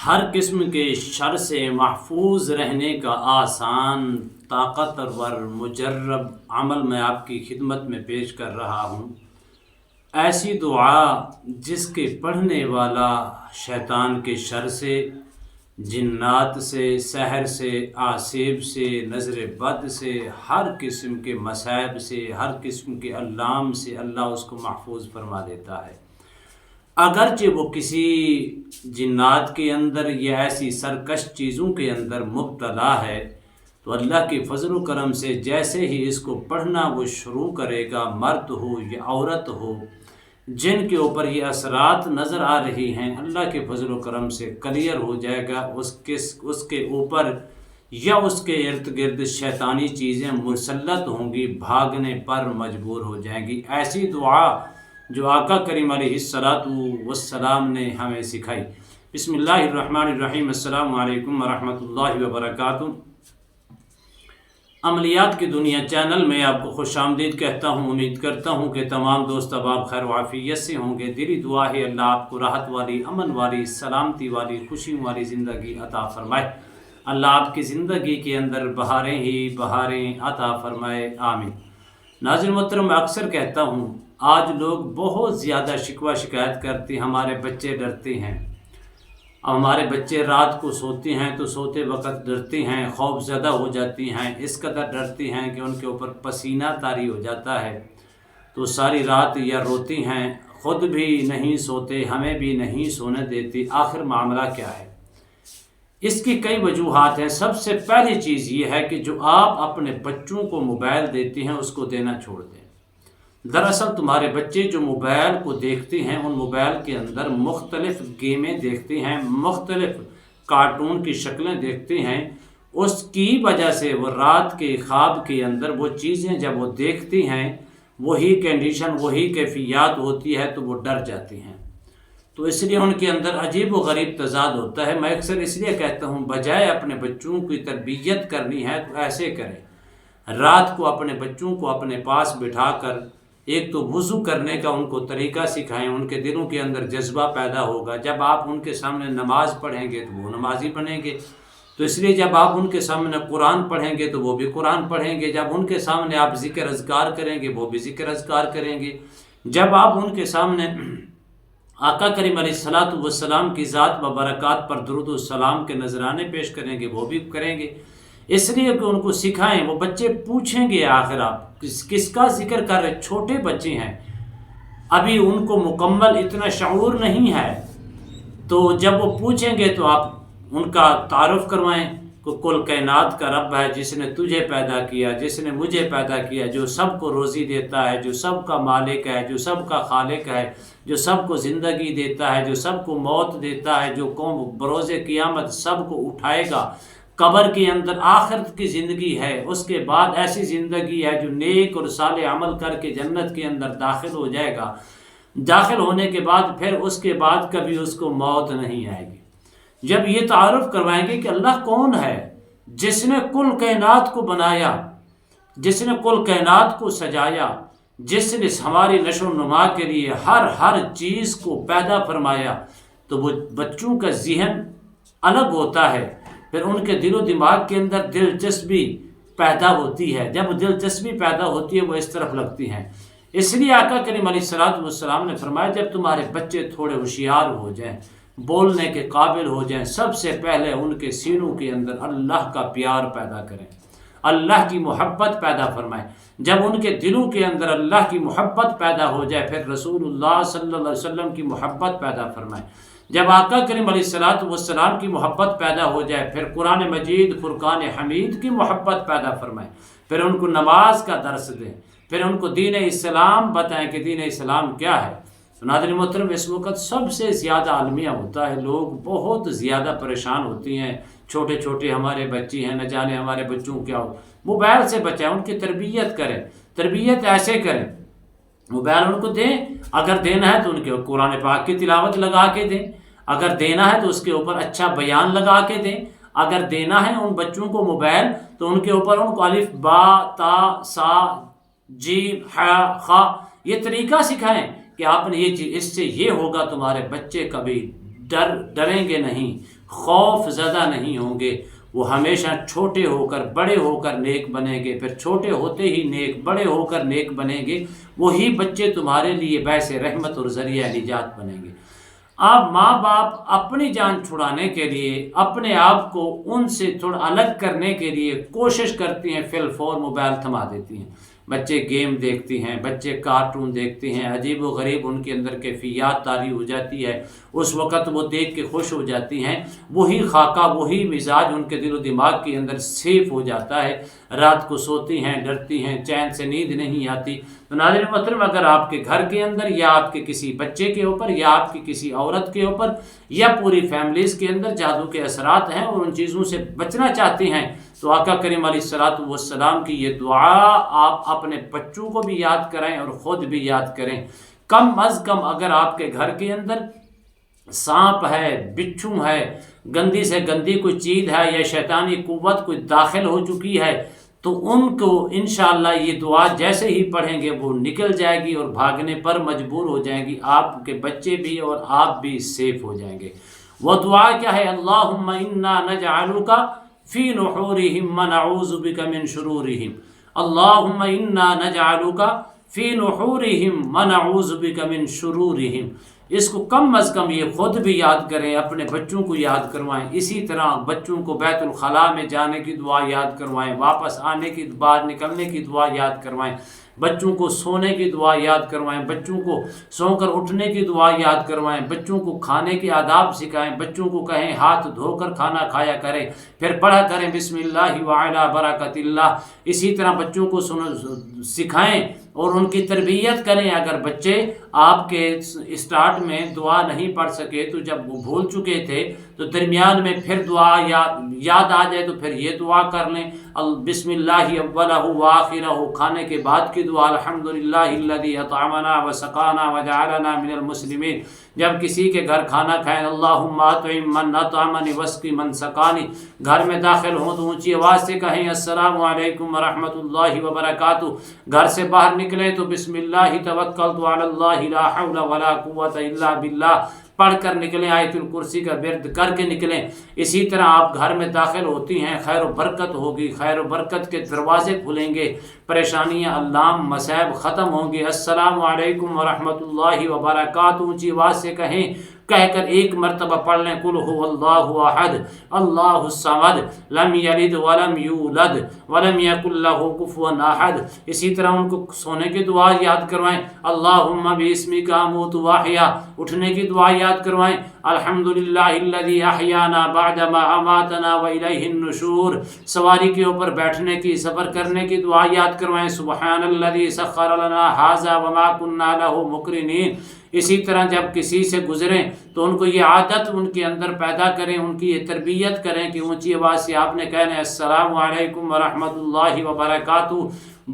ہر قسم کے شر سے محفوظ رہنے کا آسان طاقتور مجرب عمل میں آپ کی خدمت میں پیش کر رہا ہوں۔ ایسی دعا جس کے پڑھنے والا شیطان کے شر سے، جنات سے، سحر سے، آسیب سے، نظر بد سے، ہر قسم کے مصائب سے، ہر قسم کے الام سے اللہ اس کو محفوظ فرما دیتا ہے۔ اگرچہ وہ کسی جنات کے اندر یا ایسی سرکش چیزوں کے اندر مبتلا ہے، تو اللہ کے فضل و کرم سے جیسے ہی اس کو پڑھنا وہ شروع کرے گا، مرد ہو یا عورت ہو، جن کے اوپر یہ اثرات نظر آ رہی ہیں، اللہ کے فضل و کرم سے کلیئر ہو جائے گا۔ اس کے اوپر یا اس کے ارد گرد شیطانی چیزیں مسلط ہوں گی، بھاگنے پر مجبور ہو جائیں گی۔ ایسی دعا جو آقا کریم علیہ الصلاۃ والسلام نے ہمیں سکھائی۔ بسم اللہ الرحمن الرحیم۔ السلام علیکم ورحمۃ اللہ وبرکاتہ۔ عملیات کی دنیا چینل میں آپ کو خوش آمدید کہتا ہوں۔ امید کرتا ہوں کہ تمام دوست احباب خیر و عافیت سے ہوں گے۔ دلی دعا ہے اللہ آپ کو راحت والی، امن والی، سلامتی والی، خوشی والی زندگی عطا فرمائے۔ اللہ آپ کی زندگی کے اندر بہاریں ہی بہاریں عطا فرمائے، آمین۔ ناظرین محترم، میں اکثر کہتا ہوں آج لوگ بہت زیادہ شکوہ شکایت کرتے ہیں، ہمارے بچے ڈرتے ہیں، ہمارے بچے رات کو سوتے ہیں تو سوتے وقت ڈرتے ہیں، خوف زدہ ہو جاتی ہیں، اس قدر ڈرتے ہیں کہ ان کے اوپر پسینہ طاری ہو جاتا ہے، تو ساری رات یا روتی ہیں، خود بھی نہیں سوتے، ہمیں بھی نہیں سونے دیتی۔ آخر معاملہ کیا ہے؟ اس کی کئی وجوہات ہیں۔ سب سے پہلی چیز یہ ہے کہ جو آپ اپنے بچوں کو موبائل دیتے ہیں اس کو دینا چھوڑ دیں۔ دراصل تمہارے بچے جو موبائل کو دیکھتے ہیں، ان موبائل کے اندر مختلف گیمیں دیکھتے ہیں، مختلف کارٹون کی شکلیں دیکھتے ہیں، اس کی وجہ سے وہ رات کے خواب کے اندر وہ چیزیں جب وہ دیکھتے ہیں، وہی کنڈیشن، وہی کیفیات ہوتی ہے تو وہ ڈر جاتی ہیں، تو اس لیے ان کے اندر عجیب و غریب تضاد ہوتا ہے۔ میں اکثر اس لیے کہتا ہوں بجائے اپنے بچوں کی تربیت کرنی ہے تو ایسے کریں، رات کو اپنے بچوں کو اپنے پاس بٹھا کر ایک تو وضو کرنے کا ان کو طریقہ سکھائیں، ان کے دلوں کے اندر جذبہ پیدا ہوگا۔ جب آپ ان کے سامنے نماز پڑھیں گے تو وہ نمازی بنیں گے، تو اس لیے جب آپ ان کے سامنے قرآن پڑھیں گے تو وہ بھی قرآن پڑھیں گے، جب ان کے سامنے آپ ذکر اذکار کریں گے وہ بھی ذکر اذکار کریں گے، جب آپ ان کے سامنے آقا کریم علیہ الصلاۃ والسلام کی ذات و برکات پر درود و سلام کے نذرانے پیش کریں گے وہ بھی کریں گے۔ اس لیے کہ ان کو سکھائیں، وہ بچے پوچھیں گے آخر آپ کس کا ذکر کر رہے، چھوٹے بچے ہیں، ابھی ان کو مکمل اتنا شعور نہیں ہے، تو جب وہ پوچھیں گے تو آپ ان کا تعارف کروائیں کہ کل کائنات کا رب ہے، جس نے تجھے پیدا کیا، جس نے مجھے پیدا کیا، جو سب کو روزی دیتا ہے، جو سب کا مالک ہے، جو سب کا خالق ہے، جو سب کو زندگی دیتا ہے، جو سب کو موت دیتا ہے، جو قوم بروز قیامت سب کو اٹھائے گا، قبر کے اندر آخرت کی زندگی ہے، اس کے بعد ایسی زندگی ہے جو نیک اور صالح عمل کر کے جنت کے اندر داخل ہو جائے گا، داخل ہونے کے بعد پھر اس کے بعد کبھی اس کو موت نہیں آئے گی۔ جب یہ تعارف کروائیں گے کہ اللہ کون ہے جس نے کل کائنات کو بنایا، جس نے کل کائنات کو سجایا، جس نے ہماری نشو و نما کے لیے ہر چیز کو پیدا فرمایا، تو وہ بچوں کا ذہن الگ ہوتا ہے، پھر ان کے دل و دماغ کے اندر دلچسپی پیدا ہوتی ہے، جب دلچسپی پیدا ہوتی ہے وہ اس طرف لگتی ہیں۔ اس لیے آقا کریم علیہ الصلاۃ والسلام نے فرمایا جب تمہارے بچے تھوڑے ہوشیار ہو جائیں، بولنے کے قابل ہو جائیں، سب سے پہلے ان کے سینوں کے اندر اللہ کا پیار پیدا کریں، اللہ کی محبت پیدا فرمائیں۔ جب ان کے دلوں کے اندر اللہ کی محبت پیدا ہو جائے پھر رسول اللہ صلی اللہ علیہ وسلم کی محبت پیدا فرمائیں۔ جب آقا کریم علیہ الصلاۃ والسلام کی محبت پیدا ہو جائے پھر قرآن مجید فرقان حمید کی محبت پیدا فرمائیں، پھر ان کو نماز کا درس دیں، پھر ان کو دین اسلام بتائیں کہ دین اسلام کیا ہے۔ ناظرین محترم، اس وقت سب سے زیادہ المیہ ہوتا ہے، لوگ بہت زیادہ پریشان ہوتی ہیں، چھوٹے چھوٹے ہمارے بچے ہیں، نہ جانے ہمارے بچوں کیا ہو۔ موبائل سے بچائیں، ان کی تربیت کریں، تربیت ایسے کریں، موبائل ان کو دیں، اگر دینا ہے تو ان کے قرآن پاک کی تلاوت لگا کے دیں، اگر دینا ہے تو اس کے اوپر اچھا بیان لگا کے دیں، اگر دینا ہے ان بچوں کو موبائل تو ان کے اوپر ان کو الف با تا سا جیم ح خ یہ طریقہ سکھائیں کہ آپ نے یہ چیز، اس سے یہ ہوگا تمہارے بچے کبھی ڈریں گے نہیں، خوف زدہ نہیں ہوں گے، وہ ہمیشہ چھوٹے ہو کر بڑے ہو کر نیک بنیں گے، پھر چھوٹے ہوتے ہی نیک، بڑے ہو کر نیک بنیں گے، وہی بچے تمہارے لیے باعث رحمت اور ذریعہ نجات بنیں گے۔ آپ ماں باپ اپنی جان چھڑانے کے لیے، اپنے آپ کو ان سے تھوڑا الگ کرنے کے لیے کوشش کرتی ہیں، فی الفور موبائل تھما دیتی ہیں۔ بچے گیم دیکھتی ہیں، بچے کارٹون دیکھتے ہیں، عجیب و غریب ان کے اندر کیفیات طاری ہو جاتی ہے، اس وقت وہ دیکھ کے خوش ہو جاتی ہیں، وہی خاکہ وہی مزاج ان کے دل و دماغ کے اندر سیف ہو جاتا ہے، رات کو سوتی ہیں، ڈرتی ہیں، چین سے نیند نہیں آتی۔ تو ناظرین محترم، اگر آپ کے گھر کے اندر یا آپ کے کسی بچے کے اوپر یا آپ کی کسی عورت کے اوپر یا پوری فیملیز کے اندر جادو کے اثرات ہیں اور ان چیزوں سے بچنا چاہتے ہیں، تو آقا کریم علیہ الصلوۃ والسلام کی یہ دعا آپ اپنے بچوں کو بھی یاد کریں اور خود بھی یاد کریں۔ کم از کم اگر آپ کے گھر کے اندر سانپ ہے، بچھو ہے، گندی سے گندی کوئی چیز ہے یا شیطانی قوت کوئی داخل ہو چکی ہے، تو ان کو انشاءاللہ یہ دعا جیسے ہی پڑھیں گے وہ نکل جائے گی اور بھاگنے پر مجبور ہو جائیں گی، آپ کے بچے بھی اور آپ بھی سیف ہو جائیں گے۔ وہ دعا کیا ہے؟ اللہم انا نجعلک فی نحورہم ونعوذ بک من شرورہم، اللہم انا نجعلک فی نحورہم ونعوذ بک من شرورہم۔ اس کو کم از کم یہ خود بھی یاد کریں، اپنے بچوں کو یاد کروائیں، اسی طرح بچوں کو بیت الخلاء میں جانے کی دعا یاد کروائیں، واپس آنے کی، باہر نکلنے کی دعا یاد کروائیں، بچوں کو سونے کی دعا یاد کروائیں، بچوں کو سو کر اٹھنے کی دعا یاد کروائیں، بچوں کو کھانے کے آداب سکھائیں، بچوں کو کہیں ہاتھ دھو کر کھانا کھایا کریں، پھر پڑھا کریں بسم اللہ وعلی برکت اللہ۔ اسی طرح بچوں کو سکھائیں اور ان کی تربیت کریں۔ اگر بچے آپ کے اسٹارٹ میں دعا نہیں پڑھ سکے تو جب وہ بھول چکے تھے تو درمیان میں پھر دعا یاد آ جائے تو پھر یہ دعا کر لیں، بسم اللہ اولہ وآخرہ، کھانے کے بعد کی دعا الحمدللہ الذی اطعمنا وسقانا وجعلنا من المسلمین۔ جب کسی کے گھر کھانا کھائیں اللہم اطعم من اطعمنی واسقی من سقانی، گھر میں داخل ہوں تو اونچی آواز سے کہیں السلام علیکم ورحمۃ اللہ وبرکاتہ، گھر سے باہر نکلیں تو بسم اللہ توکلت علی اللہ لا حول ولا قوۃ الا باللہ پڑھ کر نکلیں، آیت الکرسی کا ورد کر کے نکلیں۔ اسی طرح آپ گھر میں داخل ہوتی ہیں، خیر و برکت ہوگی، خیر و برکت کے دروازے کھلیں گے، پریشانیاں اللام مصائب ختم ہوں گے۔ السلام علیکم ورحمۃ اللہ وبرکاتہ اونچی آواز سے کہیں، کہہ کر ایک مرتبہ پڑھ لیں قل هو اللہ احد اللہ الصمد لم یلد ولم یولد ولم یکن لہ کفوا احد۔ اسی طرح ان کو سونے کی دعا یاد کروائیں، اللہم باسمک اموت واحیا، اٹھنے کی دعا یاد کروائیں، الحمدللہ الذی احیانا بعدما اماتنا والیہ النشور، سواری کے اوپر بیٹھنے کی، سفر کرنے کی دعا یاد کروائیں، سبحان الذی سخر لنا ھذا وما کنا لہ مقرنین۔ اسی طرح جب کسی سے گزریں تو ان کو یہ عادت ان کے اندر پیدا کریں، ان کی یہ تربیت کریں کہ اونچی آواز سے آپ نے کہنا ہے السلام علیکم ورحمۃ اللہ وبرکاتہ،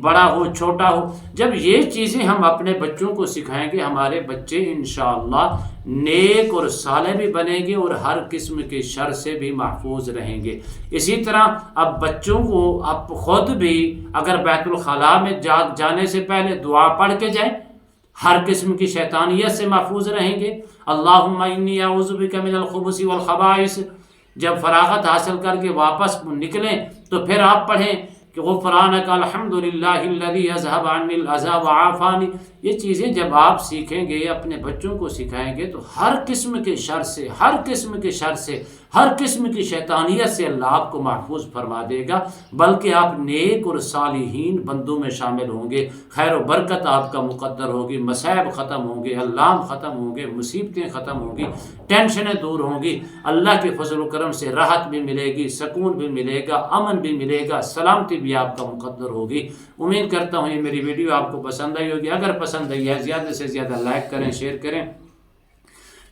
بڑا ہو چھوٹا ہو۔ جب یہ چیزیں ہم اپنے بچوں کو سکھائیں گے، ہمارے بچے انشاءاللہ نیک اور صالح بھی بنیں گے اور ہر قسم کے شر سے بھی محفوظ رہیں گے۔ اسی طرح اب بچوں کو اب خود بھی اگر بیت الخلاء میں جانے سے پہلے دعا پڑھ کے جائیں، ہر قسم کی شیطانیت سے محفوظ رہیں گے۔ اللہم انی اعوذ بک من الخبث والخبائث، جب فراغت حاصل کر کے واپس نکلیں تو پھر آپ پڑھیں کہ غفرانک الحمدللہ الذی اذھب عنی الاذی وعافانی۔ یہ چیزیں جب آپ سیکھیں گے، اپنے بچوں کو سکھائیں گے، تو ہر قسم کے شر سے، ہر قسم کے شر سے، ہر قسم کی شیطانیت سے اللہ آپ کو محفوظ فرما دے گا، بلکہ آپ نیک اور صالحین بندوں میں شامل ہوں گے، خیر و برکت آپ کا مقدر ہوگی، مصائب ختم ہوں گے، اللام ختم ہوں گے، مصیبتیں ختم ہوں گی، ٹینشنیں دور ہوں گی، اللہ کے فضل و کرم سے راحت بھی ملے گی، سکون بھی ملے گا، امن بھی ملے گا، سلامتی بھی آپ کا مقدر ہوگی۔ امید کرتا ہوں یہ میری ویڈیو آپ کو پسند آئی ہوگی۔ اگر پسند آئی ہے زیادہ سے زیادہ لائک کریں، شیئر کریں،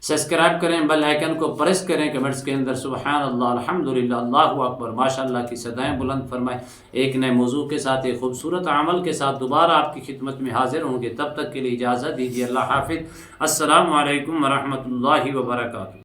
سبسکرائب کریں، بیل آئیکن کو پریس کریں، کمنٹس کے اندر سبحان اللہ، الحمدللہ، اللہ اکبر، ماشاءاللہ کی صدائیں بلند فرمائیں۔ ایک نئے موضوع کے ساتھ، ایک خوبصورت عمل کے ساتھ دوبارہ آپ کی خدمت میں حاضر ہوں گے۔ تب تک کے لیے اجازت دیجیے، اللہ حافظ، السلام علیکم ورحمۃ اللہ وبرکاتہ۔